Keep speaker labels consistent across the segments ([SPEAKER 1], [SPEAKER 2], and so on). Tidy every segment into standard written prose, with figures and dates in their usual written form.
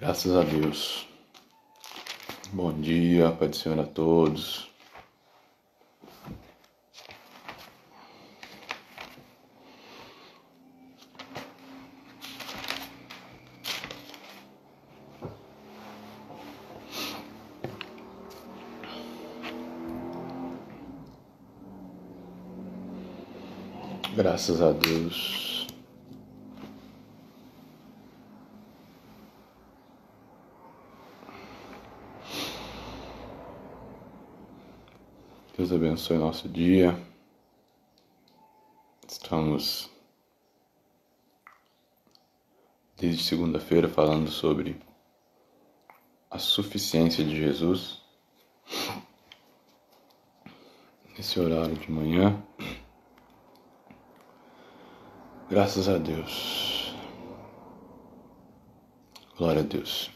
[SPEAKER 1] Graças a Deus. Bom dia, Pai do Senhor a todos. Graças a Deus. Deus abençoe nosso dia. Estamos desde segunda-feira falando sobre a suficiência de Jesus. Nesse horário de manhã. Graças a Deus. Glória a Deus.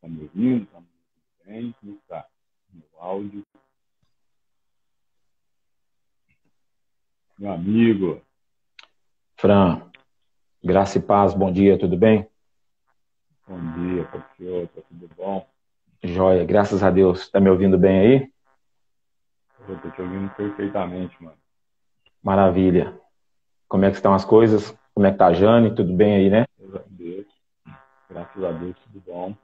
[SPEAKER 2] Tá me ouvindo? Tá me ouvindo bem? Como está? Meu áudio. Meu amigo.
[SPEAKER 3] Fran, graça e paz, bom dia, tudo bem?
[SPEAKER 2] Bom dia, pastor. Tá tudo bom?
[SPEAKER 3] Joia, graças a Deus. Tá me ouvindo bem aí?
[SPEAKER 2] Eu tô te ouvindo perfeitamente, mano.
[SPEAKER 3] Maravilha. Como é que estão as coisas? Como é que tá a Jane? Tudo bem aí, né?
[SPEAKER 2] Graças a Deus, tudo bom.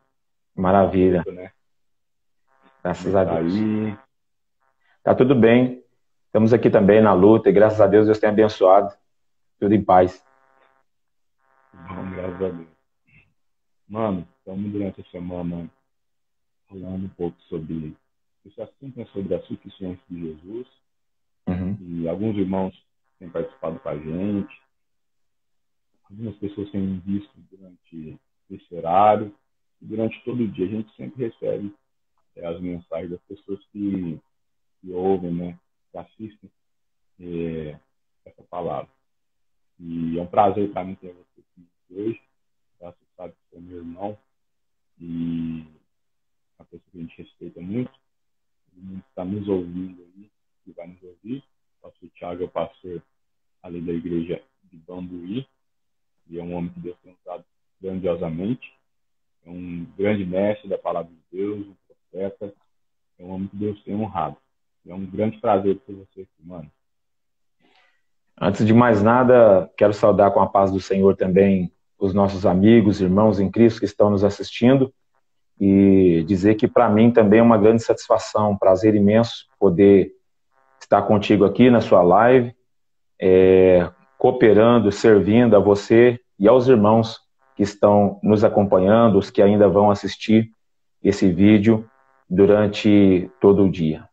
[SPEAKER 3] Maravilha.
[SPEAKER 2] Tudo, né?
[SPEAKER 3] Graças a
[SPEAKER 2] Tá
[SPEAKER 3] Deus.
[SPEAKER 2] aí.
[SPEAKER 3] Tá tudo bem. Estamos aqui também na luta e graças a Deus tem abençoado. Tudo em paz.
[SPEAKER 2] Bom, graças a Deus. Mano, estamos durante a semana falando um pouco sobre esse assunto, né, sobre a suficiência de Jesus.
[SPEAKER 3] Uhum.
[SPEAKER 2] E alguns irmãos têm participado com a gente. Algumas pessoas têm visto durante esse horário. E durante todo o dia a gente sempre recebe as mensagens das pessoas que ouvem, né, que assistem essa palavra. E é um prazer para mim ter você aqui hoje. Você sabe que você é meu irmão e uma pessoa que a gente respeita muito. Todo mundo está nos ouvindo aí e vai nos ouvir. O pastor Thiago é o pastor ali da igreja de Bambuí e é um homem que Deus tem usado grandiosamente. É um grande mestre da palavra de Deus, um profeta. É um homem que Deus tem honrado. É um grande prazer ter você aqui, mano.
[SPEAKER 3] Antes de mais nada, quero saudar com a paz do Senhor também os nossos amigos, irmãos em Cristo que estão nos assistindo e dizer que para mim também é uma grande satisfação, um prazer imenso poder estar contigo aqui na sua live, cooperando, servindo a você e aos irmãos que estão nos acompanhando, os que ainda vão assistir esse vídeo durante todo o dia.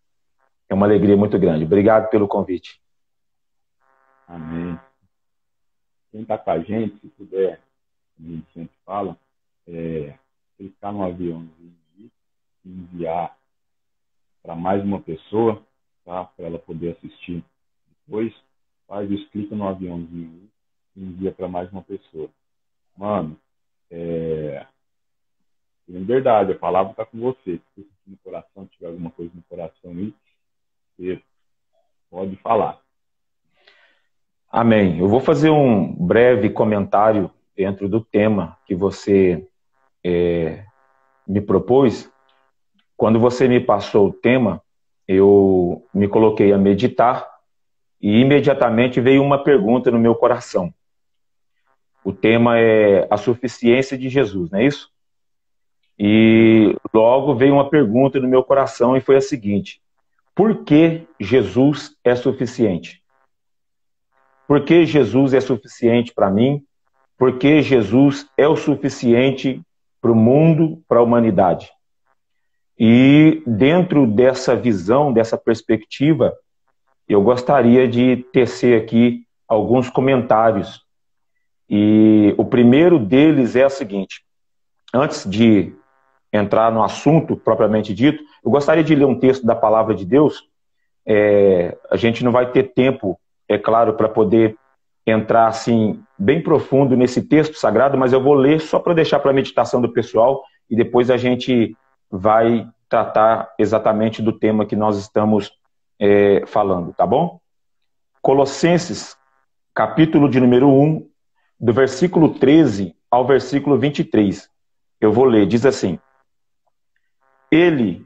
[SPEAKER 3] É uma alegria muito grande. Obrigado pelo convite.
[SPEAKER 2] Amém. Quem está com a gente, se puder, como a gente sempre fala, clicar no aviãozinho e enviar para mais uma pessoa, tá? Para ela poder assistir depois. Faz isso, clica no aviãozinho e envia para mais uma pessoa. Mano, em verdade, a palavra está com você. Se você no coração, tiver alguma coisa no coração aí, você pode falar.
[SPEAKER 3] Amém. Eu vou fazer um breve comentário dentro do tema que você me propôs. Quando você me passou o tema, eu me coloquei a meditar e imediatamente veio uma pergunta no meu coração. O tema é a suficiência de Jesus, não é isso? E logo veio uma pergunta no meu coração e foi a seguinte: por que Jesus é suficiente? Por que Jesus é suficiente para mim? Por que Jesus é o suficiente para o mundo, para a humanidade? E dentro dessa visão, dessa perspectiva, eu gostaria de tecer aqui alguns comentários. E o primeiro deles é o seguinte: antes de entrar no assunto propriamente dito, eu gostaria de ler um texto da Palavra de Deus. A gente não vai ter tempo, é claro, para poder entrar assim bem profundo nesse texto sagrado, mas eu vou ler só para deixar para a meditação do pessoal e depois a gente vai tratar exatamente do tema que nós estamos falando, tá bom? Colossenses, capítulo de número 1, do versículo 13 ao versículo 23. Eu vou ler, diz assim: Ele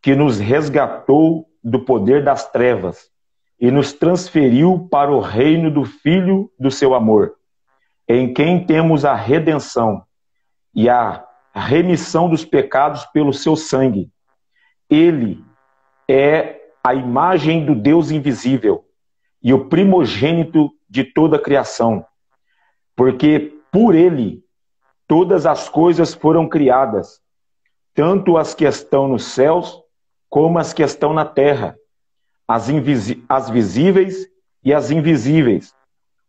[SPEAKER 3] que nos resgatou do poder das trevas e nos transferiu para o reino do Filho do seu amor, em quem temos a redenção e a remissão dos pecados pelo seu sangue. Ele é a imagem do Deus invisível e o primogênito de toda a criação, porque por ele todas as coisas foram criadas, tanto as que estão nos céus como as que estão na terra, as visíveis e as invisíveis,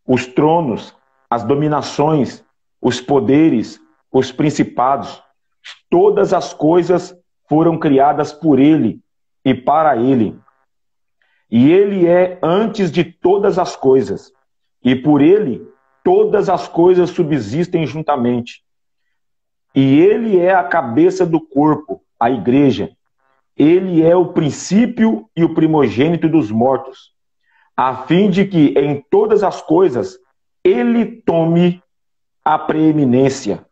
[SPEAKER 3] os tronos, as dominações, os poderes, os principados. Todas as coisas foram criadas por ele e para ele. E ele é antes de todas as coisas, e por ele todas as coisas subsistem juntamente. E ele é a cabeça do corpo, a igreja. Ele é o princípio e o primogênito dos mortos, a fim de que em todas as coisas ele tome a preeminência,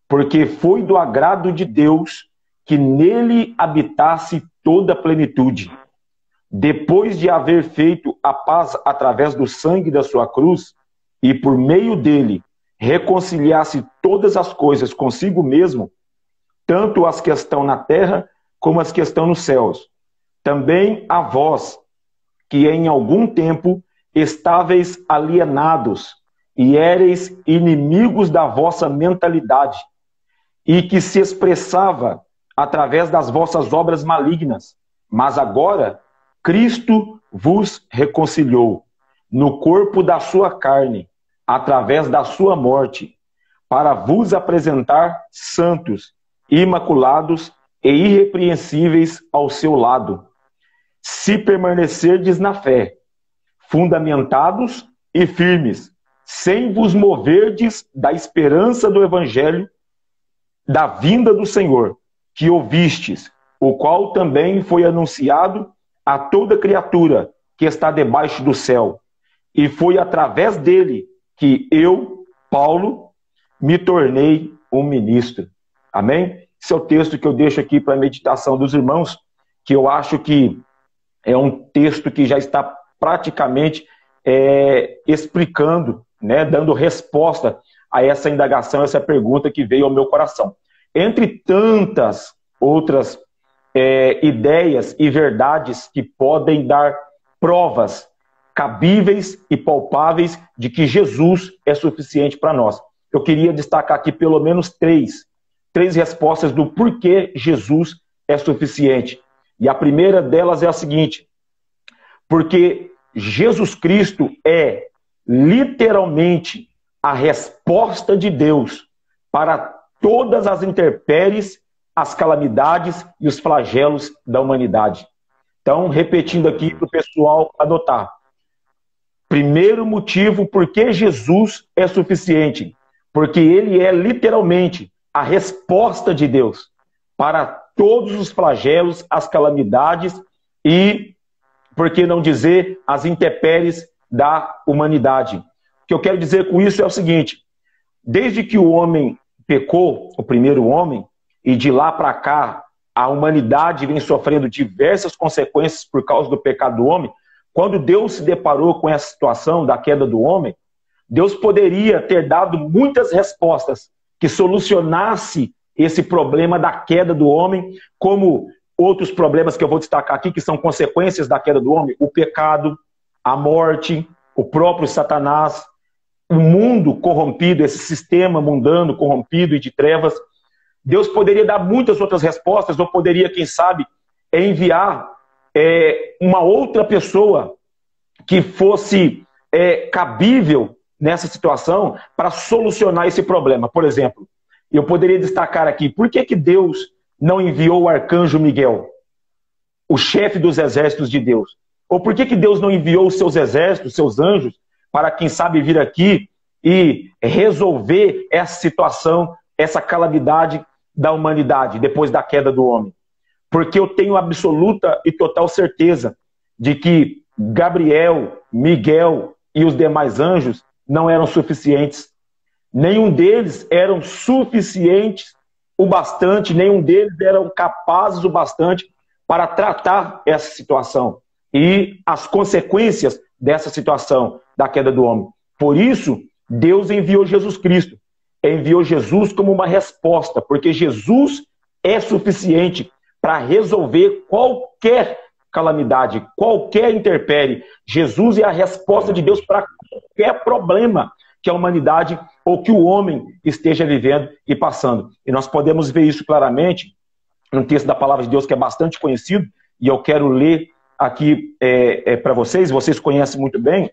[SPEAKER 3] porque foi do agrado de Deus que nele habitasse toda a plenitude. Depois de haver feito a paz através do sangue da sua cruz, e por meio dele reconciliasse todas as coisas consigo mesmo, tanto as que estão na terra como as que estão nos céus. Também a vós, que em algum tempo estáveis alienados e éreis inimigos da vossa mentalidade, e que se expressava através das vossas obras malignas, mas agora Cristo vos reconciliou no corpo da sua carne, através da sua morte, para vos apresentar santos, imaculados e irrepreensíveis ao seu lado, se permanecerdes na fé, fundamentados e firmes, sem vos moverdes da esperança do evangelho da vinda do Senhor, que ouvistes, o qual também foi anunciado a toda criatura que está debaixo do céu, e foi através dele que eu, Paulo, me tornei um ministro. Amém? Esse é o texto que eu deixo aqui para a meditação dos irmãos, que eu acho que é um texto que já está praticamente explicando, né, dando resposta a essa indagação, essa pergunta que veio ao meu coração. Entre tantas outras ideias e verdades que podem dar provas cabíveis e palpáveis de que Jesus é suficiente para nós. Eu queria destacar aqui pelo menos três respostas do porquê Jesus é suficiente. E a primeira delas é a seguinte: porque Jesus Cristo é literalmente a resposta de Deus para todas as intempéries, as calamidades e os flagelos da humanidade. Então, repetindo aqui para o pessoal anotar. Primeiro motivo por que Jesus é suficiente. Porque ele é literalmente a resposta de Deus para todos os flagelos, as calamidades e, por que não dizer, as intempéries da humanidade. O que eu quero dizer com isso é o seguinte: desde que o homem pecou, o primeiro homem, e de lá para cá a humanidade vem sofrendo diversas consequências por causa do pecado do homem. Quando Deus se deparou com essa situação da queda do homem, Deus poderia ter dado muitas respostas que solucionasse esse problema da queda do homem, como outros problemas que eu vou destacar aqui, que são consequências da queda do homem: o pecado, a morte, o próprio Satanás, o mundo corrompido, esse sistema mundano corrompido e de trevas. Deus poderia dar muitas outras respostas, ou poderia, quem sabe, enviar uma outra pessoa que fosse cabível nessa situação para solucionar esse problema. Por exemplo, eu poderia destacar aqui: por que Deus não enviou o arcanjo Miguel, o chefe dos exércitos de Deus? Ou por que Deus não enviou os seus exércitos, seus anjos, para quem sabe vir aqui e resolver essa situação, essa calamidade da humanidade depois da queda do homem. Porque eu tenho absoluta e total certeza de que Gabriel, Miguel e os demais anjos não eram suficientes. Nenhum deles eram suficientes o bastante, nenhum deles eram capazes o bastante para tratar essa situação e as consequências dessa situação da queda do homem. Por isso, Deus enviou Jesus Cristo. Enviou Jesus como uma resposta, porque Jesus é suficiente para resolver qualquer calamidade, qualquer intempérie. Jesus é a resposta de Deus para qualquer problema que a humanidade ou que o homem esteja vivendo e passando. E nós podemos ver isso claramente num texto da Palavra de Deus que é bastante conhecido, e eu quero ler aqui para vocês, vocês conhecem muito bem,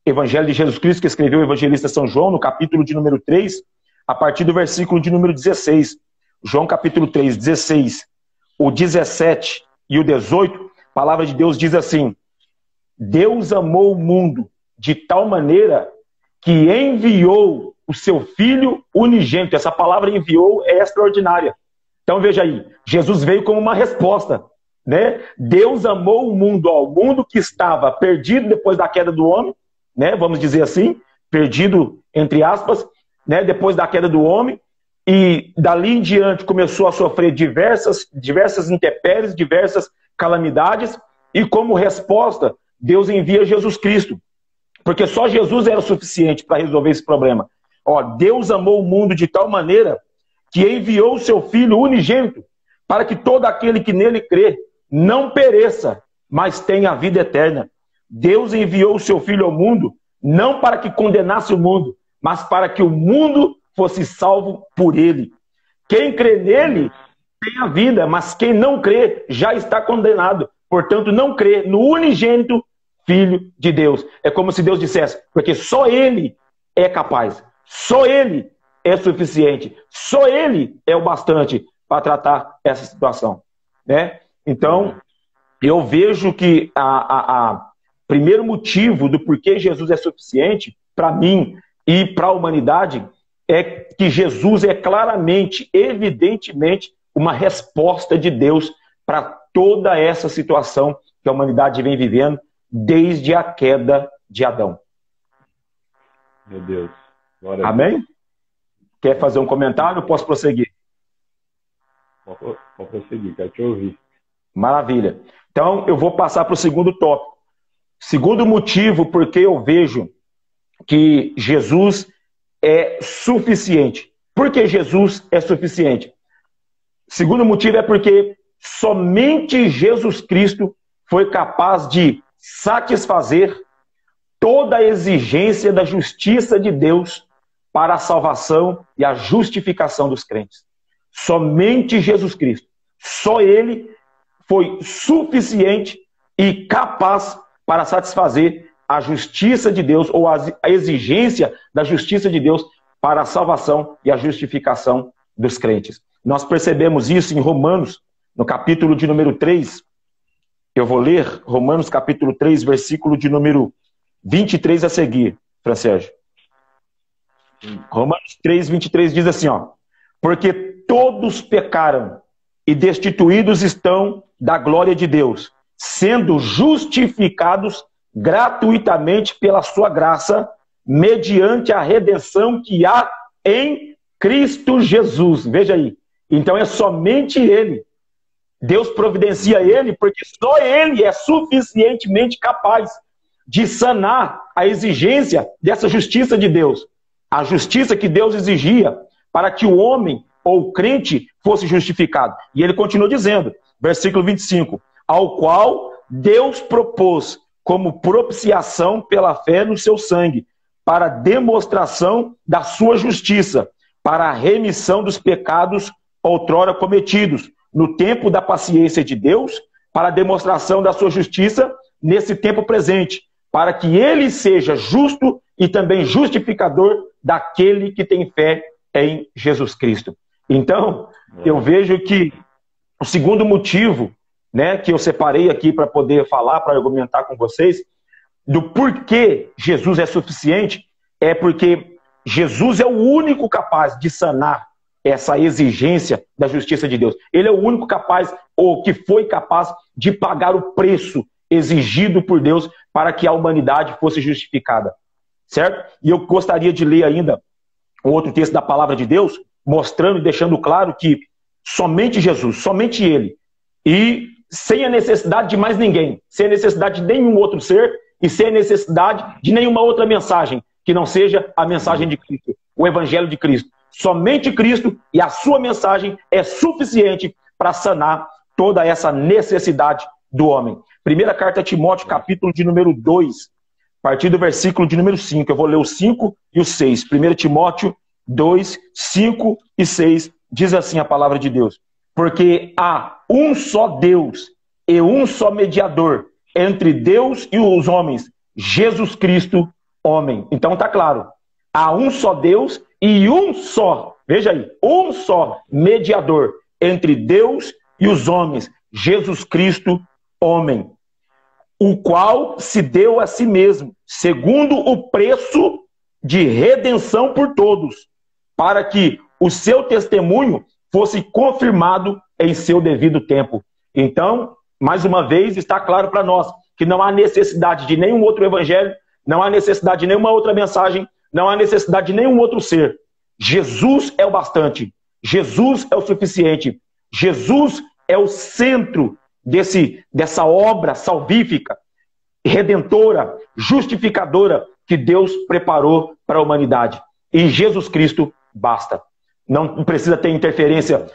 [SPEAKER 3] Evangelho de Jesus Cristo, que escreveu o evangelista São João, no capítulo de número 3, a partir do versículo de número 16. João capítulo 3, 16, o 17 e o 18, a Palavra de Deus diz assim: Deus amou o mundo de tal maneira que enviou o seu Filho unigênito. Essa palavra enviou é extraordinária. Então veja aí, Jesus veio como uma resposta, né? Deus amou o mundo que estava perdido depois da queda do homem, né? Vamos dizer assim, perdido entre aspas, né? Depois da queda do homem, e dali em diante começou a sofrer diversas intempéries, diversas calamidades, e como resposta, Deus envia Jesus Cristo, porque só Jesus era suficiente para resolver esse problema. Ó, Deus amou o mundo de tal maneira que enviou o seu Filho unigênito para que todo aquele que nele crê não pereça, mas tenha a vida eterna. Deus enviou o seu Filho ao mundo não para que condenasse o mundo, mas para que o mundo fosse salvo por ele. Quem crê nele tem a vida, mas quem não crê já está condenado. Portanto, não crê no unigênito Filho de Deus. É como se Deus dissesse, porque só ele é capaz, só ele é suficiente, só ele é o bastante para tratar essa situação, né? Então, eu vejo que o primeiro motivo do porquê Jesus é suficiente para mim e para a humanidade é que Jesus é claramente, evidentemente, uma resposta de Deus para toda essa situação que a humanidade vem vivendo desde a queda de Adão.
[SPEAKER 2] Meu Deus. Glória a Deus.
[SPEAKER 3] Amém? Quer fazer um comentário? Eu posso prosseguir?
[SPEAKER 2] Pode prosseguir, quero te ouvir.
[SPEAKER 3] Maravilha. Então, eu vou passar para o segundo tópico. Segundo motivo porque eu vejo que Jesus é suficiente. Por que Jesus é suficiente? Segundo motivo é porque somente Jesus Cristo foi capaz de satisfazer toda a exigência da justiça de Deus para a salvação e a justificação dos crentes. Somente Jesus Cristo. Só Ele foi suficiente e capaz para satisfazer a justiça de Deus, ou a exigência da justiça de Deus para a salvação e a justificação dos crentes. Nós percebemos isso em Romanos, no capítulo de número 3. Eu vou ler Romanos capítulo 3, versículo de número 23 a seguir, Fran Sérgio. Romanos 3, 23 diz assim, ó: porque todos pecaram e destituídos estão da glória de Deus, sendo justificados gratuitamente pela sua graça, mediante a redenção que há em Cristo Jesus. Veja aí. Então é somente Ele. Deus providencia Ele porque só Ele é suficientemente capaz de sanar a exigência dessa justiça de Deus. A justiça que Deus exigia para que o homem ou o crente fosse justificado. E ele continua dizendo, versículo 25, ao qual Deus propôs como propiciação pela fé no seu sangue, para demonstração da sua justiça, para a remissão dos pecados outrora cometidos, no tempo da paciência de Deus, para a demonstração da sua justiça nesse tempo presente, para que ele seja justo e também justificador daquele que tem fé em Jesus Cristo. Então, eu vejo que o segundo motivo, né, que eu separei aqui para poder falar, para argumentar com vocês, do porquê Jesus é suficiente é porque Jesus é o único capaz de sanar essa exigência da justiça de Deus. Ele é o único capaz, ou que foi capaz, de pagar o preço exigido por Deus para que a humanidade fosse justificada. Certo? E eu gostaria de ler ainda um outro texto da palavra de Deus, mostrando e deixando claro que somente Jesus, somente Ele, e sem a necessidade de mais ninguém, sem a necessidade de nenhum outro ser e sem a necessidade de nenhuma outra mensagem que não seja a mensagem de Cristo, o Evangelho de Cristo. Somente Cristo e a sua mensagem é suficiente para sanar toda essa necessidade do homem. Primeira carta a Timóteo, capítulo de número 2, a partir do versículo de número 5. Eu vou ler o 5 e o 6. 1 Timóteo 2, 5 e 6. Diz assim a palavra de Deus. Porque há um só Deus e um só mediador entre Deus e os homens, Jesus Cristo, homem. Então está claro. Há um só Deus e um só, veja aí, um só mediador entre Deus e os homens, Jesus Cristo, homem, o qual se deu a si mesmo, segundo o preço de redenção por todos, para que o seu testemunho fosse confirmado em seu devido tempo. Então, mais uma vez, está claro para nós que não há necessidade de nenhum outro evangelho, não há necessidade de nenhuma outra mensagem, não há necessidade de nenhum outro ser. Jesus é o bastante. Jesus é o suficiente. Jesus é o centro dessa obra salvífica, redentora, justificadora que Deus preparou para a humanidade. E Jesus Cristo basta. Não precisa ter interferência.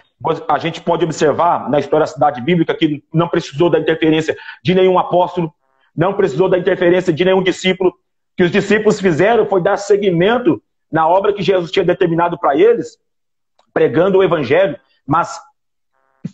[SPEAKER 3] A gente pode observar na história da cidade bíblica que não precisou da interferência de nenhum apóstolo, não precisou da interferência de nenhum discípulo. O que os discípulos fizeram foi dar seguimento na obra que Jesus tinha determinado para eles, pregando o evangelho, mas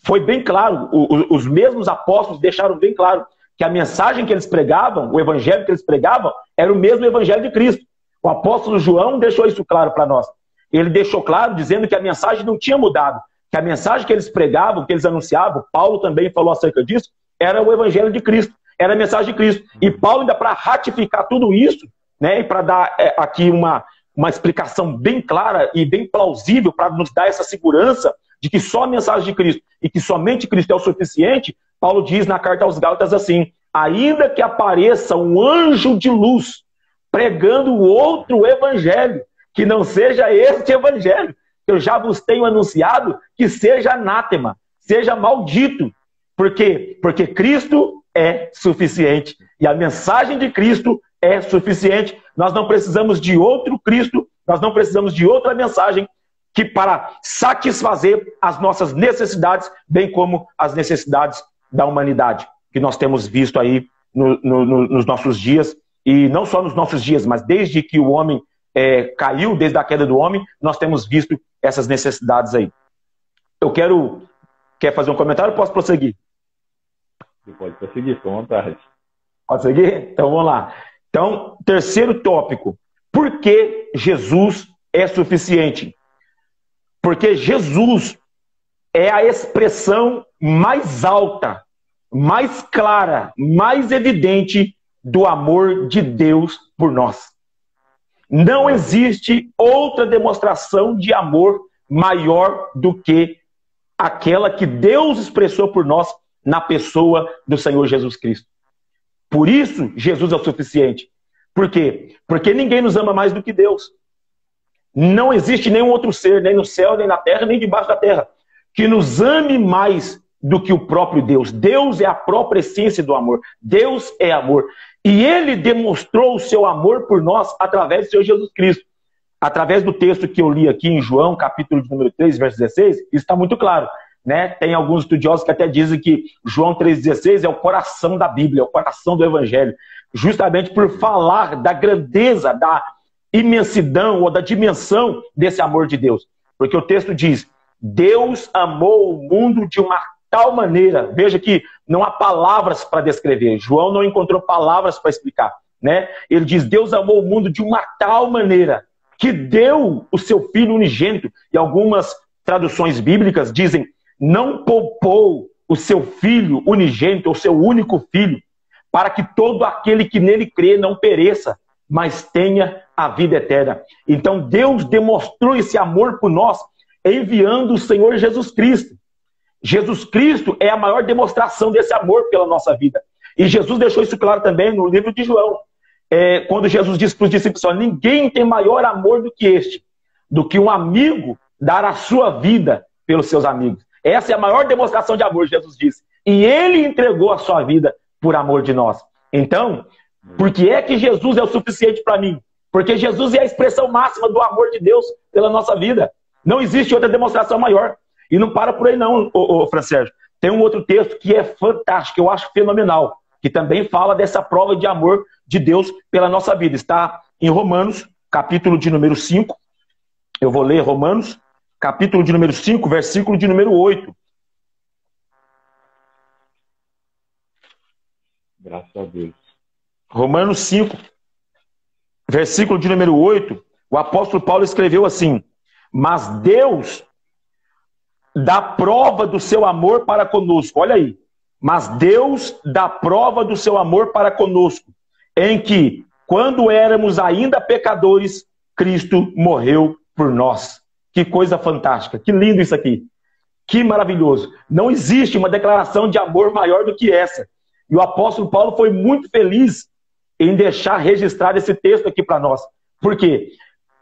[SPEAKER 3] foi bem claro, os mesmos apóstolos deixaram bem claro que a mensagem que eles pregavam, o evangelho que eles pregavam, era o mesmo evangelho de Cristo. O apóstolo João deixou isso claro para nós. Ele deixou claro dizendo que a mensagem não tinha mudado, que a mensagem que eles pregavam, que eles anunciavam, Paulo também falou acerca disso, era o evangelho de Cristo, era a mensagem de Cristo. E Paulo, ainda para ratificar tudo isso, né, e para dar aqui uma explicação bem clara e bem plausível, para nos dar essa segurança de que só a mensagem de Cristo e que somente Cristo é o suficiente, Paulo diz na carta aos Gálatas assim: ainda que apareça um anjo de luz pregando outro evangelho, que não seja este evangelho, que eu já vos tenho anunciado, que seja anátema, seja maldito. Por quê? Porque Cristo é suficiente. E a mensagem de Cristo é suficiente. Nós não precisamos de outro Cristo, nós não precisamos de outra mensagem que para satisfazer as nossas necessidades, bem como as necessidades da humanidade, que nós temos visto aí nos nossos dias, e não só nos nossos dias, mas desde que o homem caiu, desde a queda do homem, nós temos visto essas necessidades aí. Quer fazer um comentário ou posso prosseguir?
[SPEAKER 2] Você pode prosseguir, com vontade.
[SPEAKER 3] Pode seguir? Então vamos lá. Então, terceiro tópico. Por que Jesus é suficiente? Porque Jesus é a expressão mais alta, mais clara, mais evidente do amor de Deus por nós. Não existe outra demonstração de amor maior do que aquela que Deus expressou por nós na pessoa do Senhor Jesus Cristo. Por isso, Jesus é o suficiente. Por quê? Porque ninguém nos ama mais do que Deus. Não existe nenhum outro ser, nem no céu, nem na terra, nem debaixo da terra, que nos ame mais do que o próprio Deus. Deus é a própria essência do amor. Deus é amor. E Ele demonstrou o seu amor por nós através do Senhor Jesus Cristo. Através do texto que eu li aqui em João, capítulo de número 3, verso 16, isso está muito claro. Né? Tem alguns estudiosos que até dizem que João 3,16 é o coração da Bíblia, é o coração do Evangelho. Justamente por falar da grandeza, da imensidão ou da dimensão desse amor de Deus. Porque o texto diz: Deus amou o mundo de uma tal maneira. Veja que não há palavras para descrever. João não encontrou palavras para explicar. Né? Ele diz: Deus amou o mundo de uma tal maneira que deu o seu Filho unigênito. E algumas traduções bíblicas dizem: não poupou o seu Filho unigênito, o seu único Filho, para que todo aquele que nele crê não pereça, mas tenha a vida eterna. Então Deus demonstrou esse amor por nós, enviando o Senhor Jesus Cristo. Jesus Cristo é a maior demonstração desse amor pela nossa vida. E Jesus deixou isso claro também no livro de João. Quando Jesus disse para os discípulos: ninguém tem maior amor do que este, do que um amigo dar a sua vida pelos seus amigos. Essa é a maior demonstração de amor, Jesus disse. E ele entregou a sua vida por amor de nós. Então, por que é que Jesus é o suficiente para mim? Porque Jesus é a expressão máxima do amor de Deus pela nossa vida. Não existe outra demonstração maior. E não para por aí não, Francérgio. Tem um outro texto que é fantástico, que eu acho fenomenal, que também fala dessa prova de amor de Deus pela nossa vida. Está em Romanos, capítulo de número 5. Eu vou ler Romanos, capítulo de número 5, versículo de número 8.
[SPEAKER 2] Graças a Deus.
[SPEAKER 3] Romanos 5, versículo de número 8, o apóstolo Paulo escreveu assim: mas Deus dá prova do seu amor para conosco. Olha aí. Mas Deus dá prova do seu amor para conosco, em que, quando éramos ainda pecadores, Cristo morreu por nós. Que coisa fantástica. Que lindo isso aqui. Que maravilhoso. Não existe uma declaração de amor maior do que essa. E o apóstolo Paulo foi muito feliz em deixar registrado esse texto aqui para nós. Por quê?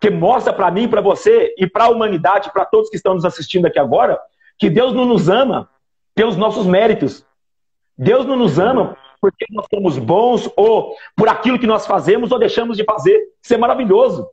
[SPEAKER 3] Que mostra para mim, para você e para a humanidade, para todos que estão nos assistindo aqui agora, que Deus não nos ama pelos nossos méritos. Deus não nos ama porque nós somos bons ou por aquilo que nós fazemos ou deixamos de fazer. Isso é maravilhoso.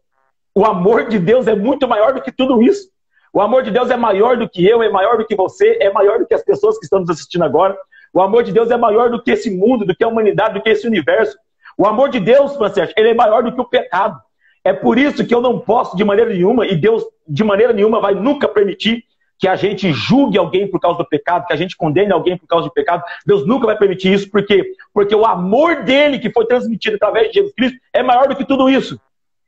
[SPEAKER 3] O amor de Deus é muito maior do que tudo isso. O amor de Deus é maior do que eu, é maior do que você, é maior do que as pessoas que estão nos assistindo agora. O amor de Deus é maior do que esse mundo, do que a humanidade, do que esse universo. O amor de Deus, Francesco, ele é maior do que o pecado. É por isso que eu não posso de maneira nenhuma, e Deus de maneira nenhuma vai nunca permitir que a gente julgue alguém por causa do pecado, que a gente condene alguém por causa do pecado. Deus nunca vai permitir isso. Por quê? Porque o amor dele, que foi transmitido através de Jesus Cristo, é maior do que tudo isso.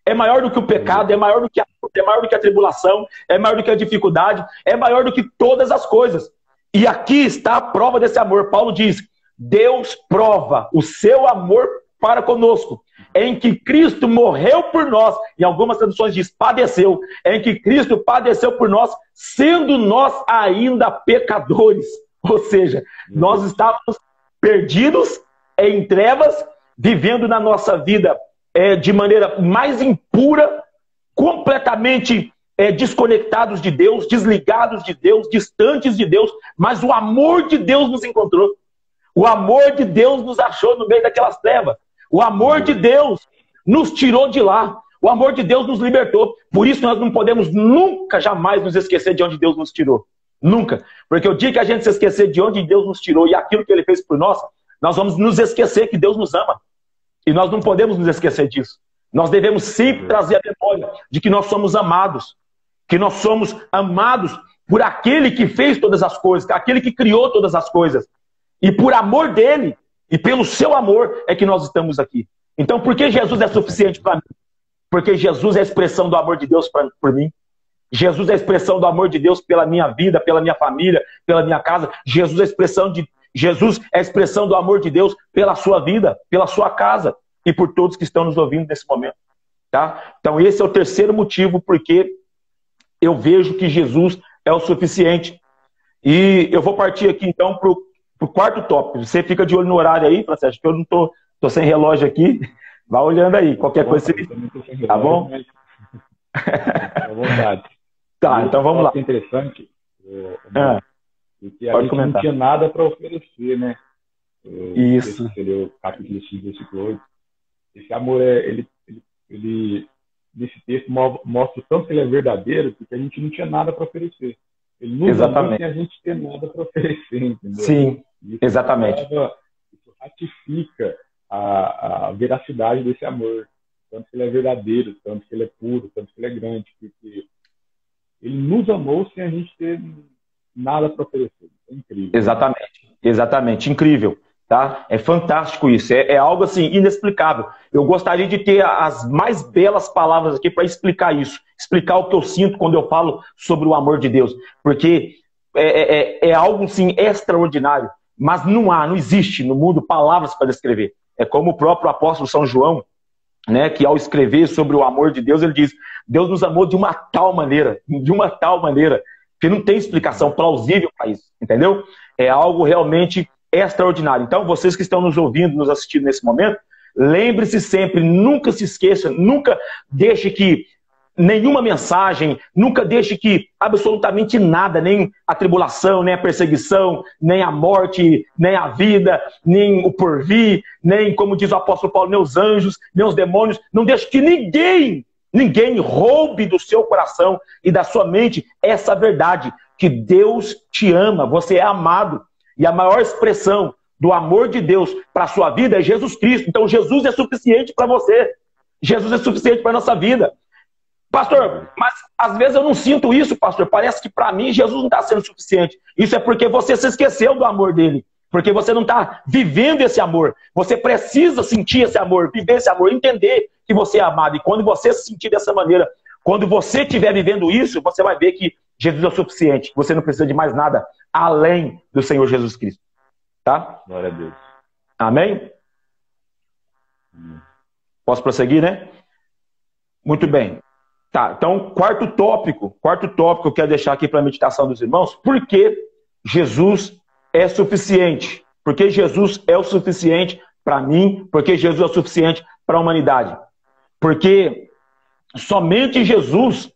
[SPEAKER 3] É maior do que o pecado, é maior do que a tribulação, é maior do que a dificuldade, é maior do que todas as coisas. E aqui está a prova desse amor. Paulo diz: Deus prova o seu amor para conosco, em que Cristo morreu por nós. Em algumas traduções diz padeceu. Em que Cristo padeceu por nós, sendo nós ainda pecadores. Ou seja, nós estávamos perdidos em trevas, vivendo na nossa vida de maneira mais impura, completamente desconectados de Deus, desligados de Deus, distantes de Deus, mas o amor de Deus nos encontrou. O amor de Deus nos achou no meio daquelas trevas. O amor de Deus nos tirou de lá. O amor de Deus nos libertou. Por isso nós não podemos nunca, jamais nos esquecer de onde Deus nos tirou. Nunca. Porque o dia que a gente se esquecer de onde Deus nos tirou e aquilo que Ele fez por nós, nós vamos nos esquecer que Deus nos ama. E nós não podemos nos esquecer disso. Nós devemos sempre trazer a memória de que nós somos amados. Que nós somos amados por aquele que fez todas as coisas, aquele que criou todas as coisas. E por amor dele, e pelo seu amor, é que nós estamos aqui. Então, por que Jesus é suficiente para mim? Porque Jesus é a expressão do amor de Deus por mim. Jesus é a expressão do amor de Deus pela minha vida, pela minha família, pela minha casa. Jesus é a expressão do amor de Deus pela sua vida, pela sua casa e por todos que estão nos ouvindo nesse momento. Tá? Então, esse é o terceiro motivo porque eu vejo que Jesus é o suficiente. E eu vou partir aqui, então, para o quarto tópico. Você fica de olho no horário aí, Francesco, que eu não tô sem relógio aqui. Vai olhando aí. Qualquer coisa você... Tá bom?
[SPEAKER 2] À vontade.
[SPEAKER 3] Tá, então vamos lá.
[SPEAKER 2] É interessante. Porque a
[SPEAKER 3] Pode
[SPEAKER 2] gente
[SPEAKER 3] comentar.
[SPEAKER 2] não tinha nada para oferecer, né?
[SPEAKER 3] Isso.
[SPEAKER 2] O capítulo 5, versículo 8. Esse amor, ele nesse texto, mostra o tanto que ele é verdadeiro, porque a gente não tinha nada para oferecer. Ele nos amou sem a gente ter nada para oferecer, entendeu?
[SPEAKER 3] Sim,
[SPEAKER 2] isso
[SPEAKER 3] exatamente.
[SPEAKER 2] Isso ratifica a veracidade desse amor. Tanto que ele é verdadeiro, tanto que ele é puro, tanto que ele é grande, porque ele nos amou sem a gente ter nada para oferecer. É incrível.
[SPEAKER 3] Exatamente, incrível. Tá? É fantástico isso, é algo assim inexplicável. Eu gostaria de ter as mais belas palavras aqui para explicar isso, explicar o que eu sinto quando eu falo sobre o amor de Deus, porque é algo assim extraordinário. mas não existe no mundo palavras para descrever. É como o próprio apóstolo São João, né, que ao escrever sobre o amor de Deus, ele diz: Deus nos amou de uma tal maneira, que não tem explicação plausível para isso, entendeu? É algo realmente extraordinário. Então, vocês que estão nos ouvindo, nos assistindo nesse momento, lembre-se sempre, nunca se esqueça, nunca deixe que nenhuma mensagem, nunca deixe que absolutamente nada, nem a tribulação, nem a perseguição, nem a morte, nem a vida, nem o porvir, nem, como diz o apóstolo Paulo, nem os anjos, nem os demônios, não deixe que ninguém roube do seu coração e da sua mente essa verdade, que Deus te ama, você é amado, e a maior expressão do amor de Deus para a sua vida é Jesus Cristo. Então Jesus é suficiente para você, Jesus é suficiente para a nossa vida. Pastor, mas às vezes eu não sinto isso, pastor. Parece que para mim Jesus não está sendo suficiente. Isso é porque você se esqueceu do amor dele. Porque você não está vivendo esse amor. Você precisa sentir esse amor, viver esse amor, entender que você é amado. E quando você se sentir dessa maneira, quando você estiver vivendo isso, você vai ver que Jesus é o suficiente. Você não precisa de mais nada além do Senhor Jesus Cristo. Tá?
[SPEAKER 2] Glória a Deus.
[SPEAKER 3] Amém? Posso prosseguir, né? Muito bem. Tá, então, quarto tópico que eu quero deixar aqui para a meditação dos irmãos: por que Jesus é suficiente? Porque Jesus é o suficiente para mim, porque Jesus é o suficiente para a humanidade. Porque somente Jesus...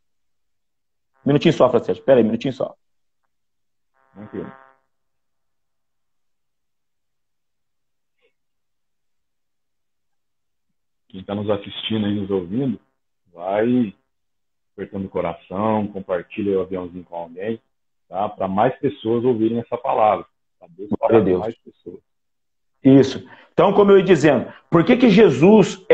[SPEAKER 3] Um minutinho só, Francisco. Espera aí, um minutinho só.
[SPEAKER 2] Tranquilo. Quem está nos assistindo e nos ouvindo, vai apertando o coração, compartilha o aviãozinho com alguém, tá? Para mais pessoas ouvirem essa palavra. Para Deus. Mais pessoas.
[SPEAKER 3] Isso. Então, como eu ia dizendo, por que Jesus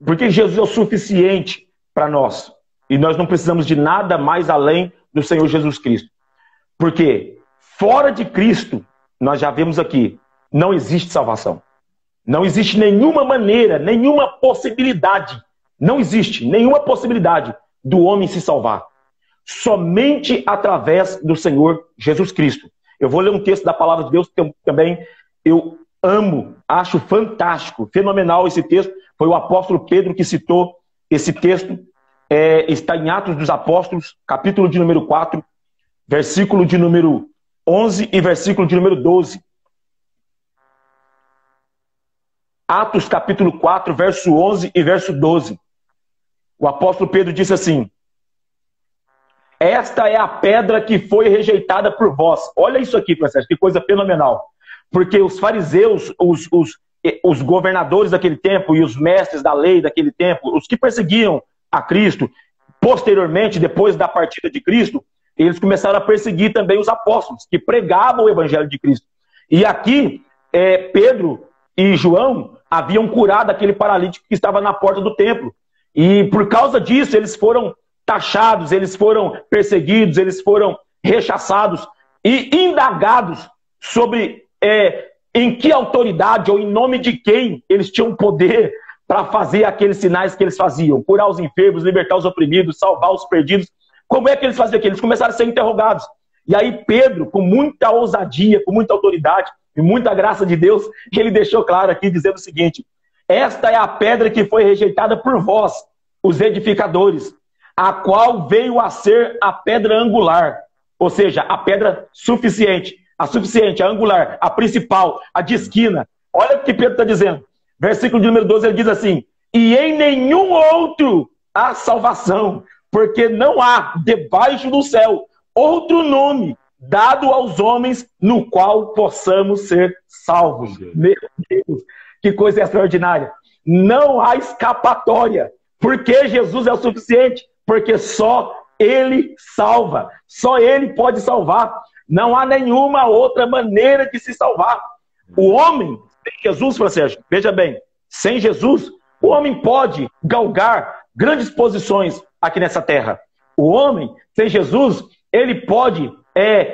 [SPEAKER 3] por que Jesus é o suficiente para nós? E nós não precisamos de nada mais além do Senhor Jesus Cristo. Porque fora de Cristo, nós já vemos aqui, não existe salvação. Não existe nenhuma maneira, nenhuma possibilidade. Não existe nenhuma possibilidade do homem se salvar. Somente através do Senhor Jesus Cristo. Eu vou ler um texto da Palavra de Deus que também eu amo, acho fantástico, fenomenal esse texto. Foi o apóstolo Pedro que citou esse texto. Está em Atos dos Apóstolos, capítulo de número 4, versículo de número 11 e versículo de número 12. Atos capítulo 4, verso 11 e verso 12. O apóstolo Pedro disse assim: esta é a pedra que foi rejeitada por vós. Olha isso aqui, Francisco, que coisa fenomenal. Porque os fariseus, os governadores daquele tempo e os mestres da lei daquele tempo, os que perseguiam a Cristo, posteriormente, depois da partida de Cristo, eles começaram a perseguir também os apóstolos, que pregavam o evangelho de Cristo. E aqui, Pedro e João haviam curado aquele paralítico que estava na porta do templo. E por causa disso, eles foram taxados, eles foram perseguidos, eles foram rechaçados e indagados sobre em que autoridade ou em nome de quem eles tinham poder para fazer aqueles sinais que eles faziam. Curar os enfermos, libertar os oprimidos, salvar os perdidos. Como é que eles faziam aquilo? Eles começaram a ser interrogados. E aí Pedro, com muita ousadia, com muita autoridade e muita graça de Deus, ele deixou claro aqui, dizendo o seguinte: esta é a pedra que foi rejeitada por vós, os edificadores, a qual veio a ser a pedra angular, ou seja, a pedra suficiente, a angular, a principal, a de esquina. Olha o que Pedro está dizendo. Versículo de número 12, ele diz assim: e em nenhum outro há salvação, porque não há debaixo do céu outro nome dado aos homens no qual possamos ser salvos. Meu Deus, que coisa extraordinária. Não há escapatória, porque Jesus é o suficiente, porque só Ele salva, só Ele pode salvar. Não há nenhuma outra maneira de se salvar. O homem, sem Jesus, Francisco, veja bem, sem Jesus, o homem pode galgar grandes posições aqui nessa terra. O homem, sem Jesus, ele pode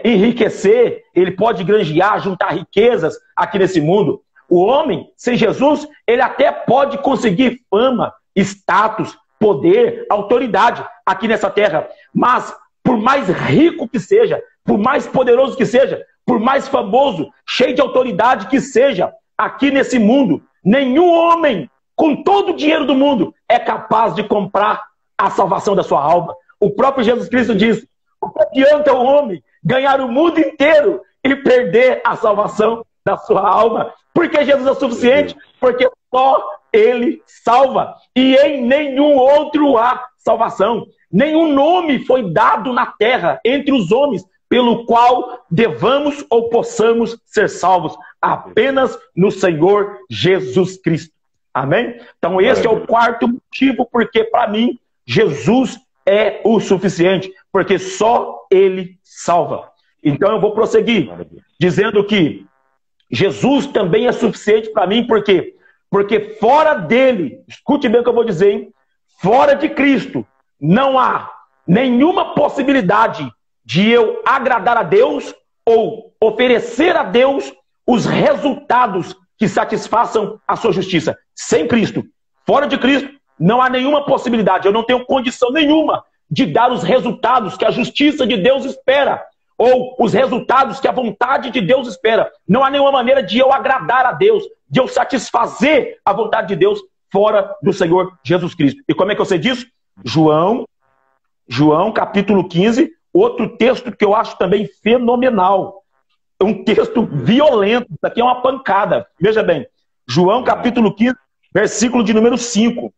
[SPEAKER 3] enriquecer, ele pode granjear, juntar riquezas aqui nesse mundo. O homem, sem Jesus, ele até pode conseguir fama, status, poder, autoridade aqui nessa terra. Mas, por mais rico que seja, por mais poderoso que seja, por mais famoso, cheio de autoridade que seja, aqui nesse mundo, nenhum homem com todo o dinheiro do mundo é capaz de comprar a salvação da sua alma. O próprio Jesus Cristo diz: o que adianta o homem ganhar o mundo inteiro e perder a salvação da sua alma? Porque Jesus é suficiente, porque só Ele salva. E em nenhum outro há salvação. Nenhum nome foi dado na terra entre os homens pelo qual devamos ou possamos ser salvos. Apenas no Senhor Jesus Cristo. Amém? Então esse é o quarto motivo porque para mim Jesus é o suficiente. Porque só Ele salva. Então eu vou prosseguir dizendo que Jesus também é suficiente para mim, por quê? Porque fora dele, escute bem o que eu vou dizer, hein? Fora de Cristo, não há nenhuma possibilidade de eu agradar a Deus ou oferecer a Deus os resultados que satisfaçam a sua justiça. Sem Cristo, fora de Cristo, não há nenhuma possibilidade. Eu não tenho condição nenhuma de dar os resultados que a justiça de Deus espera, ou os resultados que a vontade de Deus espera. Não há nenhuma maneira de eu agradar a Deus, de eu satisfazer a vontade de Deus fora do Senhor Jesus Cristo. E como é que eu sei disso? João capítulo 15, outro texto que eu acho também fenomenal. Um texto violento, isso aqui é uma pancada. Veja bem, João capítulo 15, versículo de número 5.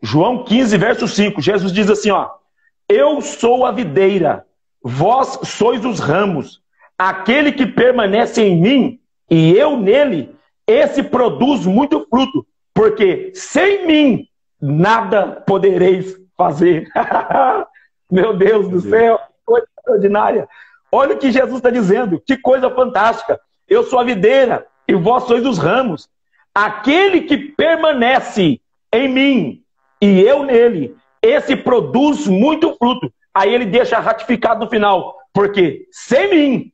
[SPEAKER 3] João 15, verso 5, Jesus diz assim, ó: eu sou a videira, vós sois os ramos. Aquele que permanece em mim e eu nele, esse produz muito fruto, porque sem mim nada podereis fazer. Meu Deus do céu, que coisa extraordinária. Olha o que Jesus está dizendo, que coisa fantástica. Eu sou a videira e vós sois os ramos. Aquele que permanece em mim e eu nele, esse produz muito fruto. Aí ele deixa ratificado no final, porque sem mim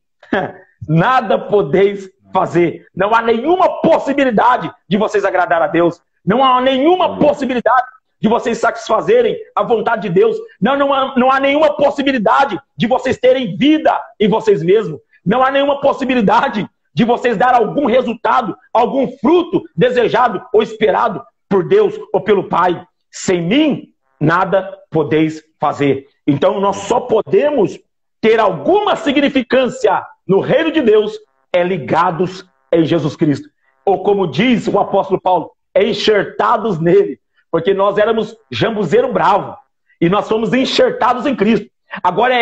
[SPEAKER 3] nada podeis fazer. Não há nenhuma possibilidade de vocês agradar a Deus. Não há nenhuma possibilidade de vocês satisfazerem a vontade de Deus. Não há nenhuma possibilidade de vocês terem vida em vocês mesmos. Não há nenhuma possibilidade de vocês dar algum resultado, algum fruto desejado ou esperado por Deus ou pelo Pai. Sem mim, nada podeis fazer. Então nós só podemos ter alguma significância no reino de Deus ligados em Jesus Cristo. Ou como diz o apóstolo Paulo, enxertados nele. Porque nós éramos jambuzeiro bravo. E nós fomos enxertados em Cristo. Agora,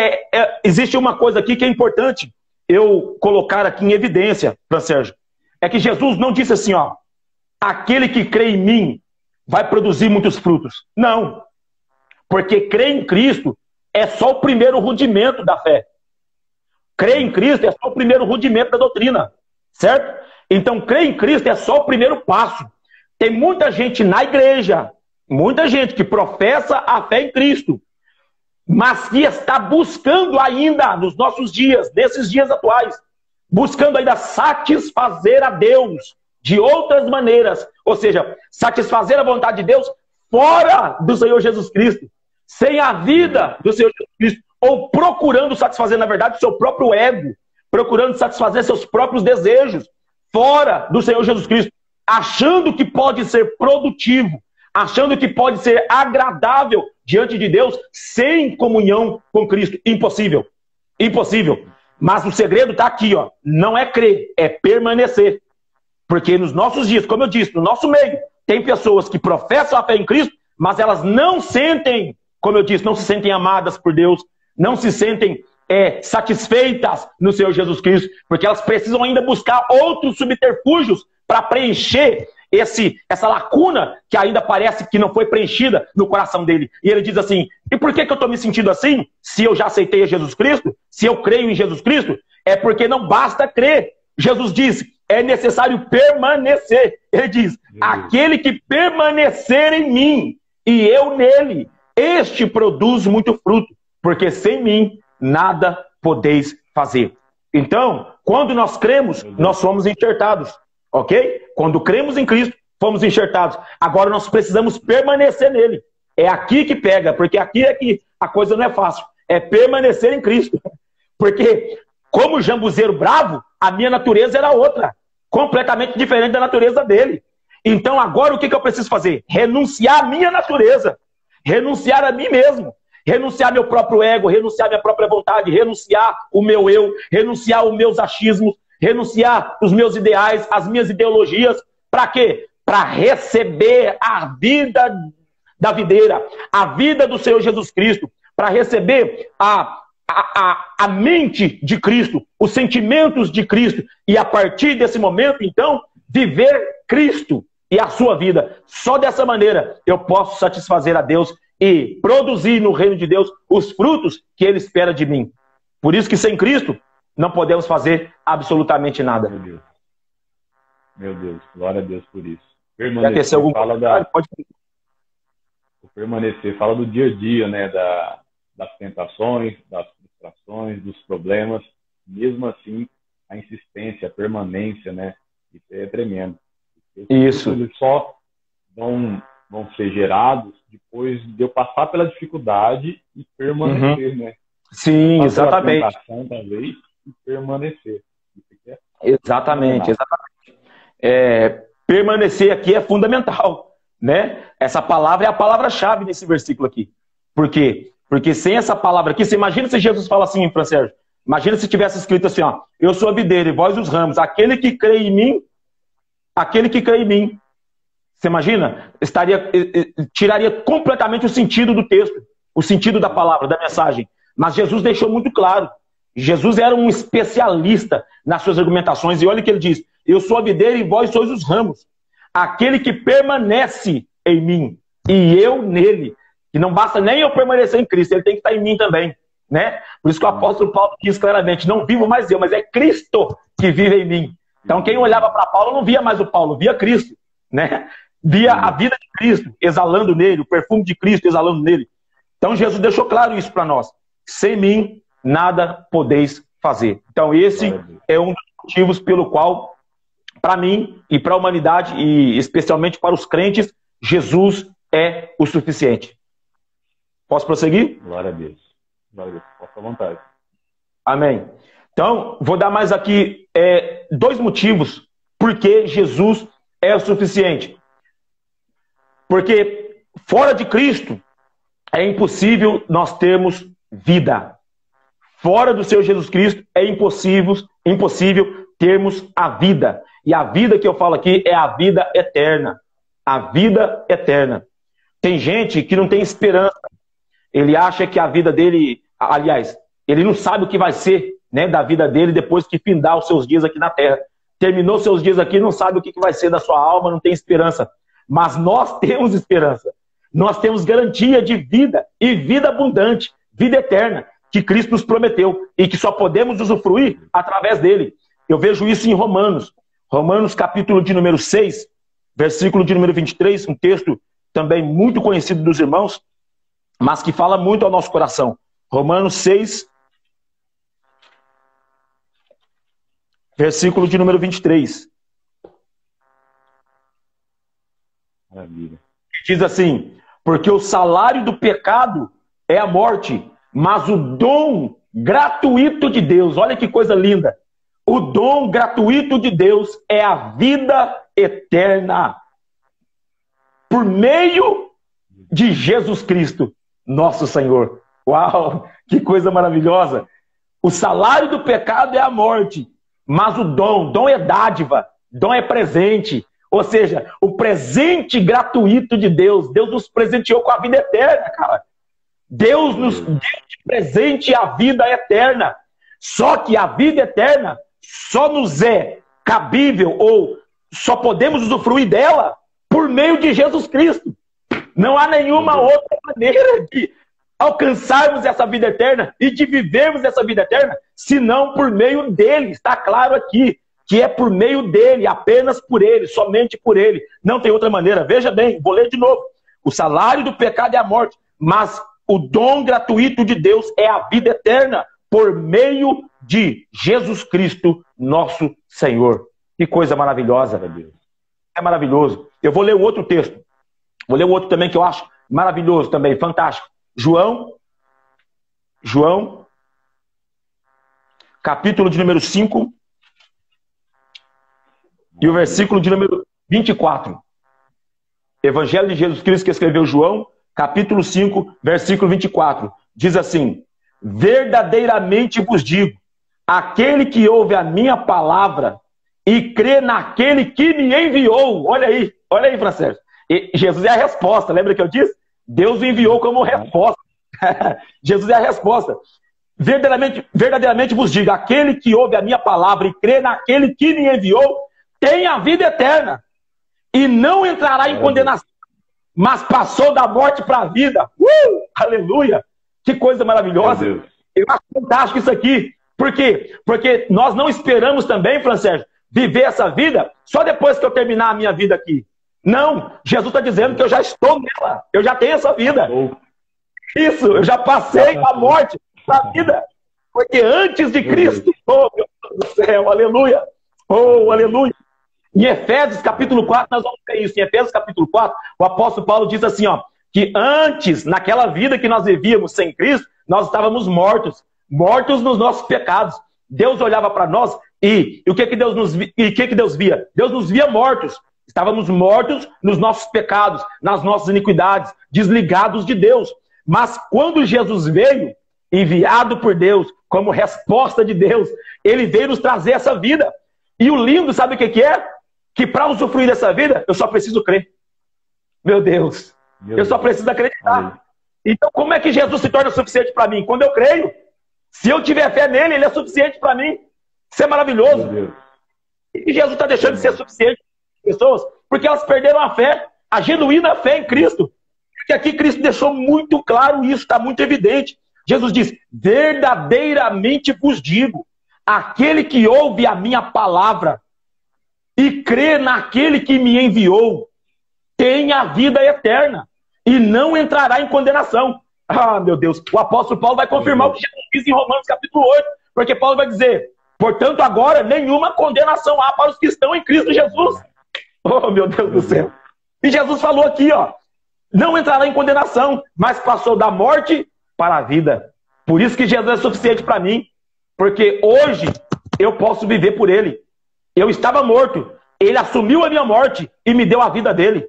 [SPEAKER 3] existe uma coisa aqui que é importante eu colocar aqui em evidência, Fran Sérgio. É que Jesus não disse assim, ó: aquele que crê em mim vai produzir muitos frutos. Não. Porque crer em Cristo é só o primeiro rudimento da fé. Crer em Cristo é só o primeiro rudimento da doutrina. Certo? Então, crer em Cristo é só o primeiro passo. Tem muita gente na igreja, muita gente que professa a fé em Cristo, mas que está buscando ainda, nos nossos dias, nesses dias atuais, buscando ainda satisfazer a Deus de outras maneiras. Ou seja, satisfazer a vontade de Deus fora do Senhor Jesus Cristo, sem a vida do Senhor Jesus Cristo, ou procurando satisfazer, na verdade, o seu próprio ego, procurando satisfazer seus próprios desejos fora do Senhor Jesus Cristo, achando que pode ser produtivo, achando que pode ser agradável diante de Deus sem comunhão com Cristo. Impossível. Impossível. Mas o segredo está aqui, ó. Não é crer, é permanecer. Porque nos nossos dias, como eu disse, no nosso meio, tem pessoas que professam a fé em Cristo, mas elas não sentem, como eu disse, não se sentem amadas por Deus, não se sentem satisfeitas no Senhor Jesus Cristo, porque elas precisam ainda buscar outros subterfúgios para preencher essa lacuna que ainda parece que não foi preenchida no coração dele. E ele diz assim: e por que eu estou me sentindo assim? Se eu já aceitei a Jesus Cristo, se eu creio em Jesus Cristo, é porque não basta crer. Jesus diz, é necessário permanecer. Ele diz, aquele que permanecer em mim e eu nele, este produz muito fruto, porque sem mim nada podeis fazer. Então, quando nós cremos, nós somos enxertados. Ok? Quando cremos em Cristo, fomos enxertados. Agora nós precisamos permanecer nele. É aqui que pega, porque aqui é que a coisa não é fácil. é permanecer em Cristo. Porque, como jambuzeiro bravo, a minha natureza era outra, completamente diferente da natureza dele. Então, agora o que eu preciso fazer? Renunciar à minha natureza, renunciar a mim mesmo, renunciar meu próprio ego, renunciar minha própria vontade, renunciar o meu eu, renunciar os meus achismos, renunciar os meus ideais, as minhas ideologias. Para quê? Para receber a vida da videira, a vida do Senhor Jesus Cristo, para receber a mente de Cristo, os sentimentos de Cristo, e a partir desse momento, então, viver Cristo e a sua vida. Só dessa maneira eu posso satisfazer a Deus e produzir no reino de Deus os frutos que Ele espera de mim. Por isso que sem Cristo não podemos fazer absolutamente nada.
[SPEAKER 2] Meu Deus, glória a Deus por isso.
[SPEAKER 3] Permanecer,
[SPEAKER 2] permanecer fala do dia a dia, né? Das tentações, das frustrações, dos problemas. Mesmo assim, a insistência, a permanência, né? Isso é tremendo.
[SPEAKER 3] Isso.
[SPEAKER 2] Eles só vão ser gerados depois de eu passar pela dificuldade e permanecer, né?
[SPEAKER 3] Sim, exatamente.
[SPEAKER 2] Tentação, talvez, e permanecer.
[SPEAKER 3] Exatamente. Permanecer aqui é fundamental, né? Essa palavra é a palavra-chave nesse versículo aqui. Por quê? Porque sem essa palavra aqui, você imagina se Jesus fala assim, Fran Sérgio, imagina se tivesse escrito assim, ó, eu sou a videira e vós os ramos, aquele que crê em mim, você imagina? Tiraria completamente o sentido do texto, o sentido da palavra, da mensagem. Mas Jesus deixou muito claro. Jesus era um especialista nas suas argumentações. E olha o que ele diz: eu sou a videira e vós sois os ramos. Aquele que permanece em mim e eu nele. E não basta nem eu permanecer em Cristo, ele tem que estar em mim também, né? Por isso que o apóstolo Paulo diz claramente: não vivo mais eu, mas é Cristo que vive em mim. Então quem olhava para Paulo não via mais o Paulo, via Cristo, né? Via a vida de Cristo exalando nele, o perfume de Cristo exalando nele. Então Jesus deixou claro isso para nós: sem mim nada podeis fazer. Então esse é um dos motivos pelo qual, para mim e para a humanidade, e especialmente para os crentes, Jesus é o suficiente. Posso prosseguir?
[SPEAKER 2] Glória a Deus. Glória a Deus. Posso à vontade.
[SPEAKER 3] Amém. Então, vou dar mais aqui 2 motivos porque Jesus é o suficiente. Porque fora de Cristo é impossível nós termos vida. Fora do Senhor Jesus Cristo é impossível termos a vida. E a vida que eu falo aqui é a vida eterna. A vida eterna. Tem gente que não tem esperança. Ele acha que a vida dele... Aliás, ele não sabe o que vai ser, né, da vida dele depois que findar os seus dias aqui na Terra. Terminou seus dias aqui, não sabe o que vai ser da sua alma, não tem esperança. Mas nós temos esperança. Nós temos garantia de vida e vida abundante, vida eterna, que Cristo nos prometeu e que só podemos usufruir através dele. Eu vejo isso em Romanos. Romanos, capítulo de número 6, versículo de número 23, um texto também muito conhecido dos irmãos, mas que fala muito ao nosso coração. Romanos 6, versículo de número 23.
[SPEAKER 2] Maravilha.
[SPEAKER 3] Diz assim: porque o salário do pecado é a morte, mas o dom gratuito de Deus, olha que coisa linda, o dom gratuito de Deus é a vida eterna, por meio de Jesus Cristo, nosso Senhor. Uau, que coisa maravilhosa! O salário do pecado é a morte, mas o dom é dádiva, dom é presente. Ou seja, o presente gratuito de Deus. Deus nos presenteou com a vida eterna, cara. Deus nos deu de presente a vida eterna. Só que a vida eterna só nos é cabível, ou só podemos usufruir dela por meio de Jesus Cristo. Não há nenhuma outra maneira de alcançarmos essa vida eterna e de vivermos essa vida eterna, senão por meio dele. Está claro aqui que é por meio dele, apenas por ele, somente por ele. Não tem outra maneira. Veja bem, vou ler de novo. O salário do pecado é a morte, mas o dom gratuito de Deus é a vida eterna por meio de Jesus Cristo, nosso Senhor. Que coisa maravilhosa, meu Deus. É maravilhoso. Eu vou ler um outro texto. Vou ler um outro também que eu acho maravilhoso também, fantástico. João, João, capítulo de número 5, e o versículo de número 24. Evangelho de Jesus Cristo que escreveu João, capítulo 5, versículo 24. Diz assim: verdadeiramente vos digo, aquele que ouve a minha palavra e crê naquele que me enviou. Olha aí, Francesco. Jesus é a resposta, lembra que eu disse? Deus o enviou como resposta. Jesus é a resposta. Verdadeiramente vos digo, aquele que ouve a minha palavra e crê naquele que me enviou, tem a vida eterna e não entrará em condenação, mas passou da morte para a vida. Aleluia! Que coisa maravilhosa! Eu acho fantástico isso aqui. Por quê? Porque nós não esperamos também, Francesco, viver essa vida só depois que eu terminar a minha vida aqui. Não, Jesus está dizendo que eu já estou nela, eu já tenho essa vida. Isso, eu já passei da morte para a vida. Porque antes de Cristo, oh meu Deus do céu, aleluia, oh aleluia. Em Efésios capítulo 4, nós vamos ver isso. Em Efésios capítulo 4, o apóstolo Paulo diz assim, ó, que antes, naquela vida que nós vivíamos sem Cristo, nós estávamos mortos nos nossos pecados. Deus olhava para nós e o que que Deus via? Deus nos via mortos. Estávamos mortos nos nossos pecados, nas nossas iniquidades, desligados de Deus. Mas quando Jesus veio, enviado por Deus, como resposta de Deus, ele veio nos trazer essa vida. E o lindo, sabe o que é? Que para usufruir dessa vida, eu só preciso crer. Meu Deus, eu só preciso acreditar. Então, como é que Jesus se torna suficiente para mim? Quando eu creio. Se eu tiver fé nele, ele é suficiente para mim. Isso é maravilhoso. E Jesus está deixando de ser suficiente para as pessoas, porque elas perderam a fé, a genuína fé em Cristo. Porque aqui Cristo deixou muito claro isso, está muito evidente. Jesus diz, verdadeiramente vos digo, aquele que ouve a minha palavra e crê naquele que me enviou, tem a vida eterna e não entrará em condenação. Ah, meu Deus, o apóstolo Paulo vai confirmar o que Jesus diz em Romanos capítulo 8, porque Paulo vai dizer, portanto agora nenhuma condenação há para os que estão em Cristo Jesus. Oh, meu Deus do céu. E Jesus falou aqui, ó, não entrará em condenação, mas passou da morte para a vida. Por isso que Jesus é suficiente para mim, porque hoje eu posso viver por ele. Eu estava morto, ele assumiu a minha morte e me deu a vida dele.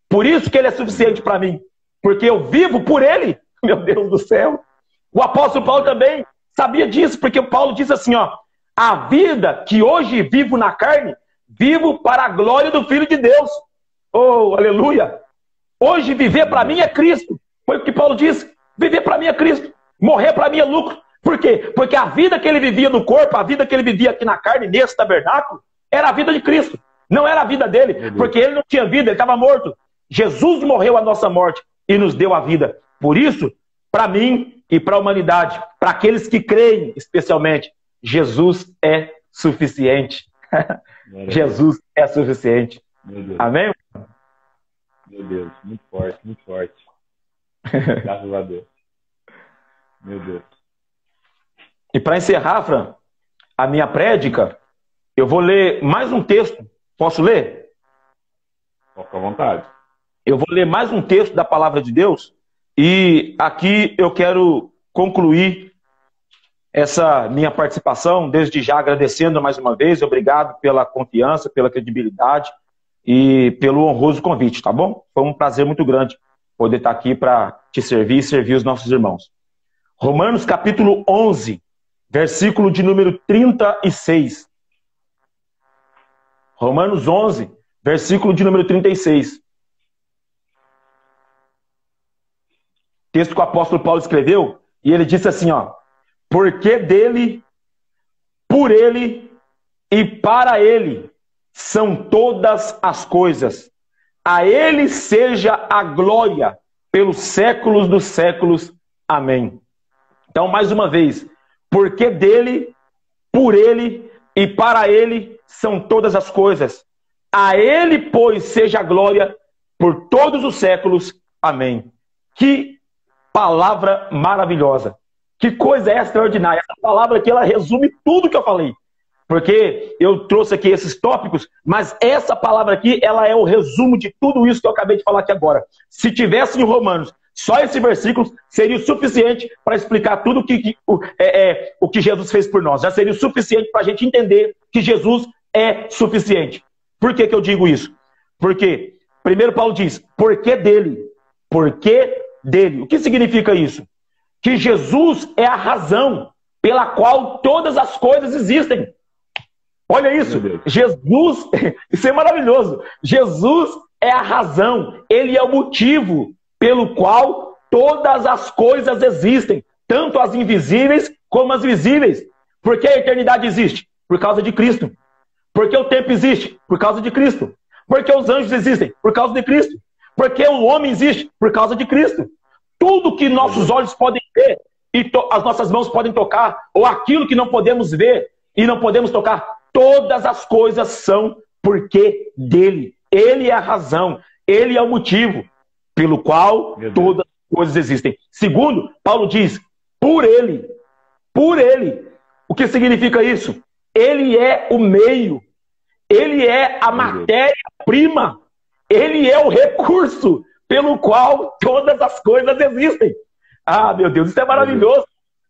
[SPEAKER 3] Por isso que ele é suficiente para mim, porque eu vivo por ele. Meu Deus do céu. O apóstolo Paulo também sabia disso, porque Paulo diz assim, ó, a vida que hoje vivo na carne, vivo para a glória do Filho de Deus. Oh, aleluia. Hoje viver para mim é Cristo. Foi o que Paulo disse. Viver para mim é Cristo. Morrer para mim é lucro. Por quê? Porque a vida que ele vivia no corpo, a vida que ele vivia aqui na carne, nesse tabernáculo, era a vida de Cristo. Não era a vida dele, porque ele não tinha vida, ele estava morto. Jesus morreu a nossa morte e nos deu a vida. Por isso, para mim e para a humanidade, para aqueles que creem especialmente, Jesus é suficiente. Jesus é suficiente. Amém?
[SPEAKER 2] Meu Deus, muito forte, muito forte. Graças a Deus. Meu Deus.
[SPEAKER 3] E para encerrar, Fran, a minha prédica, eu vou ler mais um texto. Posso ler?
[SPEAKER 2] Fica à vontade.
[SPEAKER 3] Eu vou ler mais um texto da Palavra de Deus. E aqui eu quero concluir essa minha participação, desde já agradecendo mais uma vez. Obrigado pela confiança, pela credibilidade e pelo honroso convite, tá bom? Foi um prazer muito grande poder estar aqui para te servir e servir os nossos irmãos. Romanos capítulo 11, versículo de número 36. Romanos 11, versículo de número 36. Texto que o apóstolo Paulo escreveu, e ele disse assim, ó, porque dele, por ele e para ele são todas as coisas. A ele seja a glória pelos séculos dos séculos. Amém. Então, mais uma vez, porque dele, por ele e para ele são todas as coisas. A ele, pois, seja a glória por todos os séculos. Amém. Que palavra maravilhosa. Que coisa extraordinária. Essa palavra aqui, ela resume tudo que eu falei. Porque eu trouxe aqui esses tópicos, mas essa palavra aqui, ela é o resumo de tudo isso que eu acabei de falar aqui agora. Se tivesse em Romanos Só esse versículo seria o suficiente para explicar tudo o que Jesus fez por nós. Já seria o suficiente para a gente entender que Jesus é suficiente. Por que eu digo isso? Porque, primeiro Paulo diz, por que dele? Por que dele? O que significa isso? Que Jesus é a razão pela qual todas as coisas existem. Olha isso, Jesus, isso é maravilhoso. Jesus é a razão, ele é o motivo pelo qual todas as coisas existem, tanto as invisíveis como as visíveis. Por que a eternidade existe? Por causa de Cristo. Por que o tempo existe? Por causa de Cristo. Por que os anjos existem? Por causa de Cristo. Por que o homem existe? Por causa de Cristo. Tudo que nossos olhos podem ver e as nossas mãos podem tocar, ou aquilo que não podemos ver e não podemos tocar, todas as coisas são porque dele. Ele é a razão, ele é o motivo pelo qual todas as coisas existem. Segundo, Paulo diz, por ele. Por ele. O que significa isso? Ele é o meio. Ele é a matéria-prima. Ele é o recurso pelo qual todas as coisas existem. Ah, meu Deus, isso é maravilhoso.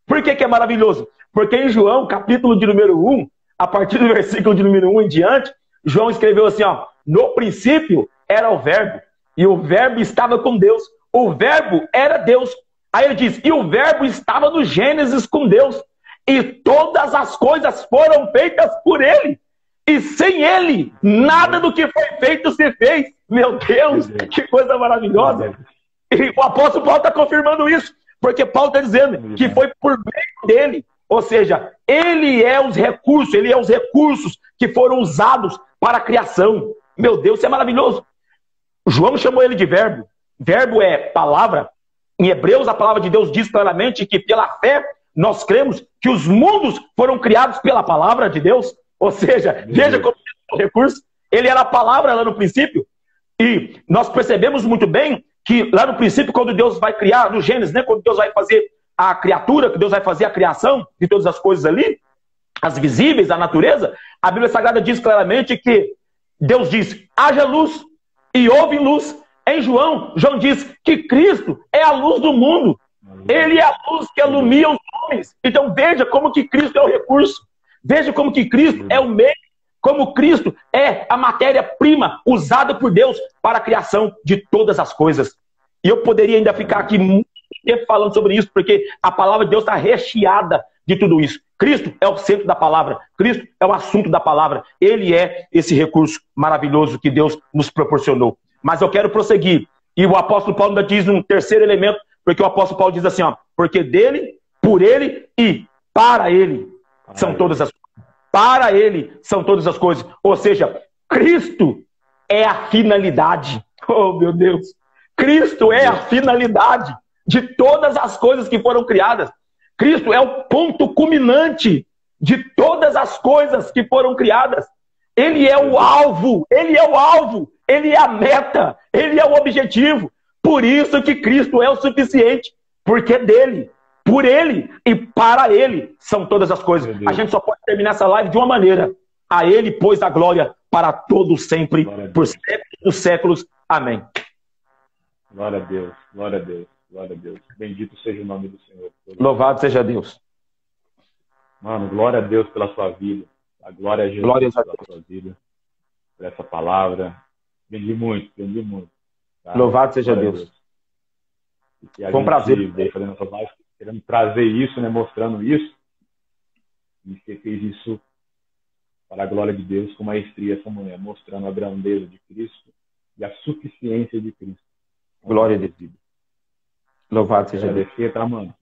[SPEAKER 3] Por que é maravilhoso? Porque em João, capítulo de número 1, a partir do versículo de número 1 em diante, João escreveu assim, ó, no princípio era o verbo, e o verbo estava com Deus. O verbo era Deus. Aí ele diz, e o verbo estava no Gênesis com Deus. E todas as coisas foram feitas por ele. E sem ele, nada do que foi feito se fez. Meu Deus, que coisa maravilhosa. E o apóstolo Paulo está confirmando isso. Porque Paulo está dizendo que foi por meio dele. Ou seja, ele é os recursos que foram usados para a criação. Meu Deus, isso é maravilhoso. João chamou ele de verbo. Verbo é palavra. Em Hebreus, a palavra de Deus diz claramente que pela fé nós cremos que os mundos foram criados pela palavra de Deus. Ou seja, veja como é o recurso. Ele era a palavra lá no princípio. E nós percebemos muito bem que lá no princípio, quando Deus vai criar, no Gênesis, né, quando Deus vai fazer a criatura, que Deus vai fazer a criação de todas as coisas ali, as visíveis, a natureza, a Bíblia Sagrada diz claramente que Deus diz, haja luz e houve luz. Em João diz que Cristo é a luz do mundo. Ele é a luz que ilumina os homens. Então veja como que Cristo é o recurso. Veja como que Cristo é o meio. Como Cristo é a matéria-prima usada por Deus para a criação de todas as coisas. E eu poderia ainda ficar aqui muito tempo falando sobre isso, porque a palavra de Deus está recheada de tudo isso. Cristo é o centro da palavra. Cristo é o assunto da palavra. Ele é esse recurso maravilhoso que Deus nos proporcionou. Mas eu quero prosseguir. E o apóstolo Paulo ainda diz um terceiro elemento, porque o apóstolo Paulo diz assim, ó, porque dele, por ele e para ele são todas as coisas. Para ele são todas as coisas. Ou seja, Cristo é a finalidade. Oh, meu Deus. Cristo é a finalidade de todas as coisas que foram criadas. Cristo é o ponto culminante de todas as coisas que foram criadas. Ele é o alvo, ele é o alvo, ele é a meta, ele é o objetivo. Por isso que Cristo é o suficiente, porque dele, por ele e para ele são todas as coisas. A gente só pode terminar essa live de uma maneira. A ele, pois, a glória para todos sempre, por séculos dos séculos. Amém.
[SPEAKER 2] Glória a Deus, glória a Deus, glória a Deus. Bendito seja o nome do Senhor.
[SPEAKER 3] Louvado seja Deus.
[SPEAKER 2] Mano, glória a Deus pela sua vida. A glória a Jesus pela sua vida. Por essa palavra. Aprendi muito, aprendi muito. Tá?
[SPEAKER 3] Louvado seja Deus.
[SPEAKER 2] Foi um prazer. Veio fazendo essa live, querendo trazer isso, né, mostrando isso. E você fez isso para a glória de Deus com maestria essa manhã, mostrando a grandeza de Cristo e a suficiência de Cristo.
[SPEAKER 3] Glória a Deus. Louvado seja Deus.
[SPEAKER 2] Tá, mano?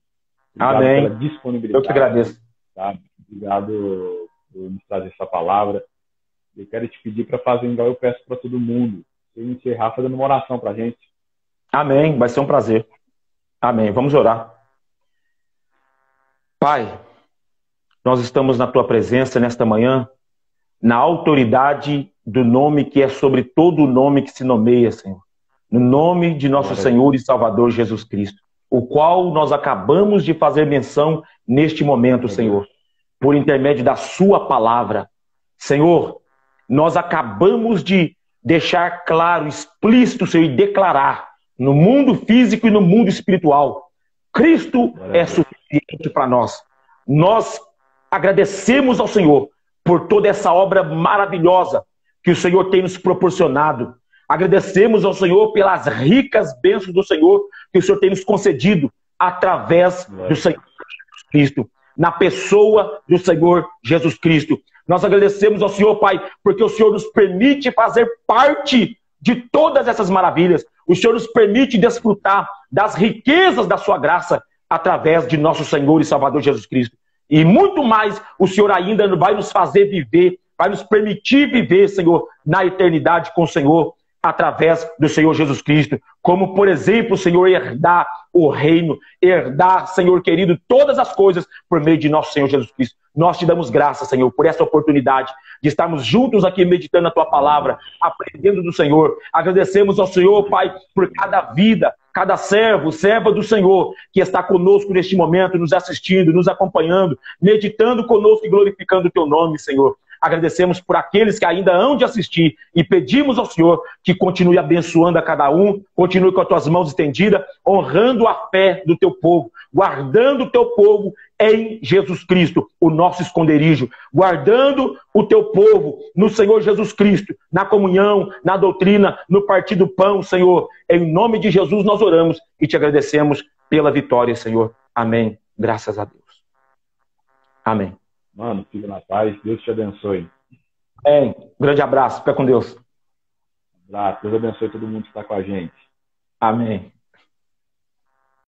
[SPEAKER 3] Obrigado. Amém.
[SPEAKER 2] Pela disponibilidade.
[SPEAKER 3] Eu que agradeço.
[SPEAKER 2] Tá? Obrigado por nos trazer essa palavra. Eu quero te pedir para fazer igual eu peço para todo mundo. Você encerrar fazendo uma oração para a gente.
[SPEAKER 3] Amém. Vai ser um prazer. Amém. Vamos orar. Pai, nós estamos na tua presença nesta manhã, na autoridade do nome que é sobre todo o nome que se nomeia, Senhor. No nome de nosso Senhor e Salvador Jesus Cristo, o qual nós acabamos de fazer menção neste momento, Senhor, por intermédio da sua palavra. Senhor, nós acabamos de deixar claro, explícito, Senhor, e declarar no mundo físico e no mundo espiritual. Cristo é suficiente para nós. Nós agradecemos ao Senhor por toda essa obra maravilhosa que o Senhor tem nos proporcionado. Agradecemos ao Senhor pelas ricas bênçãos do Senhor que o Senhor tem nos concedido através do Senhor Jesus Cristo, na pessoa do Senhor Jesus Cristo. Nós agradecemos ao Senhor, Pai, porque o Senhor nos permite fazer parte de todas essas maravilhas. O Senhor nos permite desfrutar das riquezas da sua graça através de nosso Senhor e Salvador Jesus Cristo. E muito mais o Senhor ainda vai nos fazer viver, vai nos permitir viver, Senhor, na eternidade com o Senhor, através do Senhor Jesus Cristo. Como, por exemplo, Senhor, herdar o reino, herdar, Senhor querido, todas as coisas por meio de nosso Senhor Jesus Cristo. Nós te damos graça, Senhor, por essa oportunidade de estarmos juntos aqui meditando a tua palavra, aprendendo do Senhor. Agradecemos ao Senhor, Pai, por cada vida, cada servo, serva do Senhor, que está conosco neste momento, nos assistindo, nos acompanhando, meditando conosco e glorificando o teu nome, Senhor. Agradecemos por aqueles que ainda hão de assistir e pedimos ao Senhor que continue abençoando a cada um, continue com as tuas mãos estendidas, honrando a fé do teu povo, guardando o teu povo em Jesus Cristo, o nosso esconderijo, guardando o teu povo no Senhor Jesus Cristo, na comunhão, na doutrina, no partir do pão, Senhor. Em nome de Jesus nós oramos e te agradecemos pela vitória, Senhor. Amém. Graças a Deus. Amém.
[SPEAKER 2] Mano, fica na paz. Deus te abençoe.
[SPEAKER 3] Grande abraço. Fica com Deus.
[SPEAKER 2] Deus abençoe todo mundo que está com a gente.
[SPEAKER 3] Amém.